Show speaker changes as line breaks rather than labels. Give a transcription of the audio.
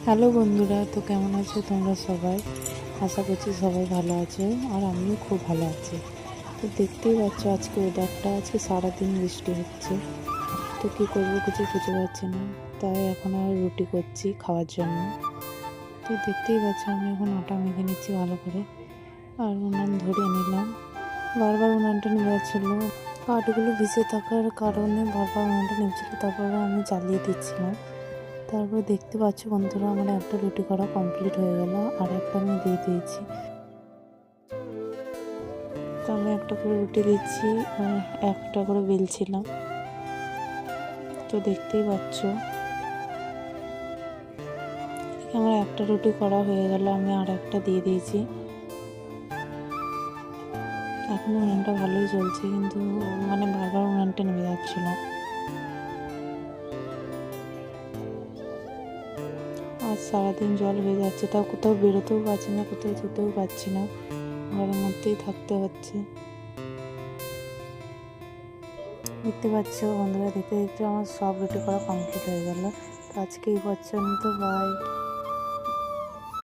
Hello বন্ধুরা, তো কেমন আছো তোমরা সবাই? আশা করছি সবাই ভালো আছো, আর আমিও খুব ভালো আছি। তো দেখতেই পাচ্ছ আজকে ওয়েদারটা, আজকে সারাদিন বৃষ্টি হচ্ছে। তো কী করবো কিছু খুঁজে পাচ্ছি না, তাই এখন আর রুটি করছি খাওয়ার জন্য। তো দেখতেই পাচ্ছ আমি এখন আটা মেখে নিচ্ছি ভালো করে, আর উনান ধরিয়ে নিলাম। বারবার উনানটা নিয়ে যাচ্ছিলো, কাঠগুলো ভিজে থাকার কারণে বারবার উনানটা নিচ্ছিলো, তারপরে আমি জ্বালিয়ে দিচ্ছিলাম। তারপর দেখতে পাচ্ছ বন্ধুরা, আমার একটা রুটি করা কমপ্লিট হয়ে গেল, আর একটা আমি দিয়ে দিয়েছি। তো আমি একটা করে রুটি দিচ্ছি আর একটা করে বেলছিলাম। তো দেখতেই পাচ্ছ আমার একটা রুটি করা হয়ে গেল, আমি আর একটা দিয়ে দিয়েছি। এখন উনানটা ভালোই চলছে, কিন্তু বারবার উনানটা নেমে যাচ্ছিল। আর সারাদিন জল হয়ে যাচ্ছে, তাও কোথাও বেরোতেও পারছি না, কোথাও যেতেও পারছি না, ঘরের মধ্যেই থাকতে হচ্ছে। দেখতে পাচ্ছ বন্ধুরা, দেখতে দেখতে আমার সব রুটি করা কমপ্লিট হয়ে গেল। তো আজকে এই পর্যন্ত, বাই।